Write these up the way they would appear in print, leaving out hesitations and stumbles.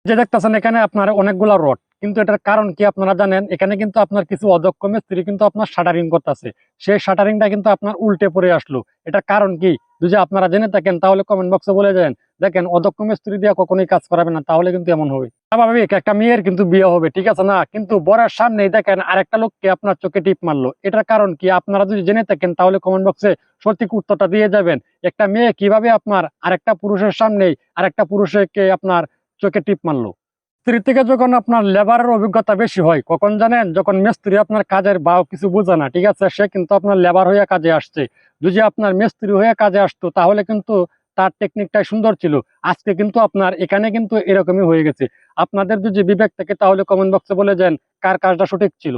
যে দেখতেছেন এখানে আপনার অনেকগুলা রড, কিন্তু এটার কারণ কি আপনারা জানেন? এখানে কিন্তু আপনার কিছু অদক্ষ মিস্ত্রি কিন্তু আপনার শাটারিং করতেছে, সেই শাটারিংটা কিন্তু আপনার উল্টে পড়ে আসলো। এটার কারণ কি যদি আপনারা জেনে থাকেন তাহলে কমেন্ট বক্সে বলে যান। দেখেন, অদক্ষ মিস্ত্রি দিয়ে কখনোই কাজ করাবে না, তাহলে কিন্তু এমন হবে। স্বাভাবিক একটা মেয়ের কিন্তু বিয়ে হবে, ঠিক আছে না? কিন্তু বরের সামনেই দেখেন আরেকটা লোককে আপনার চোখে টিপ মারলো। এটার কারণ কি আপনারা যদি জেনে থাকেন তাহলে কমেন্ট বক্সে সঠিক উত্তরটা দিয়ে যাবেন। একটা মেয়ে কিভাবে আপনার আরেকটা পুরুষের সামনেই আরেকটা পুরুষকে আপনার চোখে টিপ মারলো? মিস্ত্রি থেকে যখন আপনার লেবারের অভিজ্ঞতা বেশি হয় কখন জানেন? যখন মিস্ত্রি আপনার কাজের বাও কিছু বোঝে না, ঠিক আছে, সে কিন্তু আপনার লেবার হয়ে কাজে আসছে। যদি আপনার মিস্ত্রি হয়ে কাজে আসতো তাহলে কিন্তু তার টেকনিকটাই সুন্দর ছিল। আজকে কিন্তু আপনার এখানে কিন্তু এরকমই হয়ে গেছে। আপনাদের যদি বিবেক থাকে তাহলে কমেন্ট বক্সে বলে যান কার কাজটা সঠিক ছিল।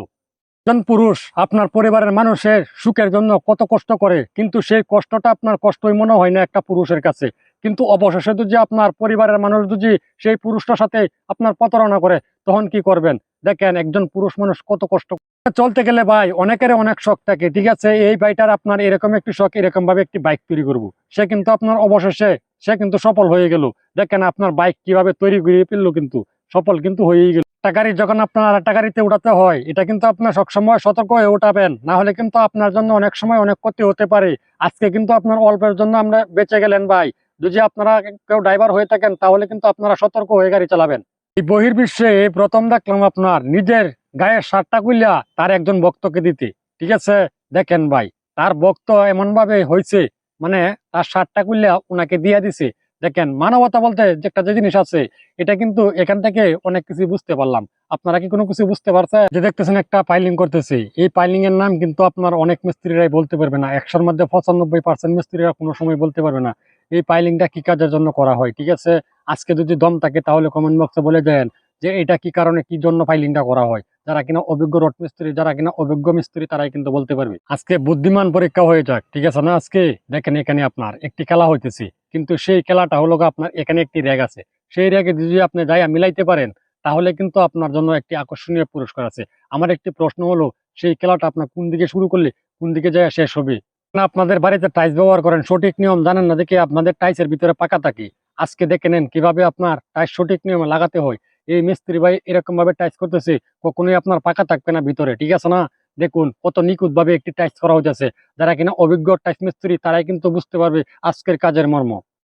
একজন পুরুষ আপনার পরিবারের মানুষের সুখের জন্য কত কষ্ট করে, কিন্তু সেই কষ্টটা আপনার কষ্টই মনে হয় না একটা পুরুষের কাছে। কিন্তু অবশেষে যদি আপনার পরিবারের মানুষ যদি সেই পুরুষটার সাথে আপনার প্রতারণা করে, তখন কি করবেন? দেখেন একজন পুরুষ মানুষ কত কষ্ট চলতে গেলে ভাই অনেকের অনেক শখ থাকে, ঠিক আছে? এই ভাইটার আপনার এরকম একটি শখ, এরকম ভাবে একটি বাইক তৈরি করব। সে কিন্তু আপনার অবশেষে সে কিন্তু সফল হয়ে গেল। দেখেন আপনার বাইক কিভাবে তৈরি করে ফেললো, কিন্তু সফল কিন্তু হয়েই গেল। একটা গাড়ি যখন আপনার আরেকটা গাড়িতে উঠাতে হয়, এটা কিন্তু আপনার সবসময় সতর্ক হয়ে উঠাবেন, না হলে কিন্তু আপনার জন্য অনেক সময় অনেক ক্ষতি হতে পারে। আজকে কিন্তু আপনার অল্পের জন্য আমরা বেঁচে গেলেন ভাই। যদি আপনারা কেউ ড্রাইভার হয়ে থাকেন তাহলে কিন্তু আপনারা সতর্ক হয়ে গাড়ি চালাবেন। এই বহির্বিশ্বে প্রথম দেখলাম আপনার নিজের গায়ের শার্টটা খুইলা তার একজন ভক্তকে দিতে, ঠিক আছে? দেখেন ভাই, তার ভক্ত এমন ভাবে হয়েছে, মানে তার শার্টটা খুইলা ওনাকে দিয়ে দিছে। দেখেন মানবতা বলতে যে একটা যে জিনিস আছে, এটা কিন্তু এখান থেকে অনেক কিছু বুঝতে পারলাম। আপনারা কি কোনো কিছু বুঝতে পারছেন? যে দেখতেছেন একটা পাইলিং করতেছে, এই পাইলিং এর নাম কিন্তু আপনার অনেক মিস্ত্রিরাই বলতে পারবে না। 100-র মধ্যে 95% মিস্ত্রিরা কোনো সময় বলতে পারবে না এই পাইলিংটা কি কাজের জন্য করা হয়, ঠিক আছে? আজকে যদি দম থাকে তাহলে কমেন্ট বক্সে বলে দেন যে এটা কি কারণে কি জন্য ফাইলিংটা করা হয়। যারা কিনা অভিজ্ঞ রড মিস্ত্রি, যারা কিনা অভিজ্ঞ মিস্ত্রি, তারাই কিন্তু বলতে পারবে। আজকে বুদ্ধিমান পরীক্ষা হয়ে যাক, ঠিক আছে না? আজকে দেখেন এখানে আপনার একটি খেলা হইতেছে, কিন্তু সেই খেলাটা হলো আপনার এখানে একটি র্যাগ আছে। সেই র্যাগে যদি আপনি যাইয়া মিলাইতে পারেন তাহলে কিন্তু আপনার জন্য একটি আকর্ষণীয় পুরস্কার আছে। আমার একটি প্রশ্ন হলো, সেই খেলাটা আপনার কোন দিকে শুরু করলে কোন দিকে যায় শেষ হবে? না, আপনাদের বাড়িতে টাইলস ব্যবহার করেন, সঠিক নিয়ম জানেন না দেখে আপনাদের টাইলসের ভিতরে পাকা থাকে। আজকে দেখে নেন কিভাবে আপনার টাইলস সঠিক নিয়মে লাগাতে হয়। এই মিস্ত্রি ভাই এরকম ভাবে টাইলস করতেছে, কখনোই আপনার পাকা থাকবে না ভিতরে, ঠিক আছে না? দেখুন কত নিখুঁত ভাবে একটি টাইলস করা হইতেছে। যারা কিনা অভিজ্ঞ টাইলস মিস্ত্রি তারাই কিন্তু বুঝতে পারবে আজকের কাজের মর্ম।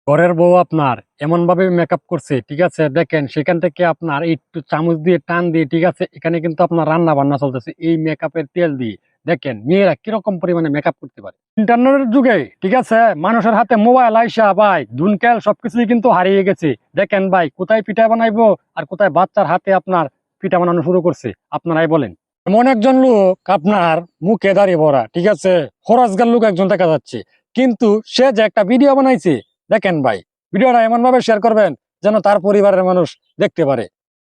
ঘরের বউ আপনার এমন ভাবে মেকআপ করছে, ঠিক আছে? দেখেন সেখান থেকে আপনার একটু চামচ দিয়ে টান দিয়ে, ঠিক আছে, এখানে কিন্তু আপনার রান্না বান্না চলতেছে এই মেকআপের তেল দিয়ে। দেখেন মেয়েরা কিরকম পরিমাণে মেকআপ করতে পারে। ইন্টারনেটের যুগে, ঠিক আছে, মানুষের হাতে মোবাইল আইসা ভাই ধুনকেল সবকিছুই কিন্তু হারিয়ে গেছে। দেখেন ভাই কোথায় পিঠা বানাইবো আর কোথায় বাচ্চার হাতে আপনার পিঠা বানানো শুরু করছে, আপনারাই বলেন। এমন একজন লোক আপনার মুখে দাঁড়িয়ে ভরা, ঠিক আছে, ফরাজগার লোক একজন দেখা যাচ্ছে, কিন্তু সে যে একটা ভিডিও বানাইছে। দেখেন ভাই ভিডিওটা এমন ভাবে শেয়ার করবেন যেন তার পরিবারের মানুষ দেখতে পারে।